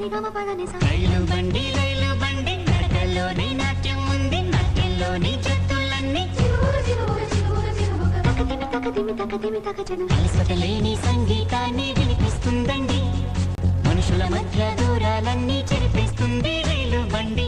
రైలు బండి నడకలోని నాట్యం ఉంది, నాట్యంలోని జత్తులన్నీ అలసటలేని సంగీతాన్ని వినిపిస్తుందండి, మనుషుల మధ్య దూరాలన్నీ చెరిపేస్తుంది రైలు బండి.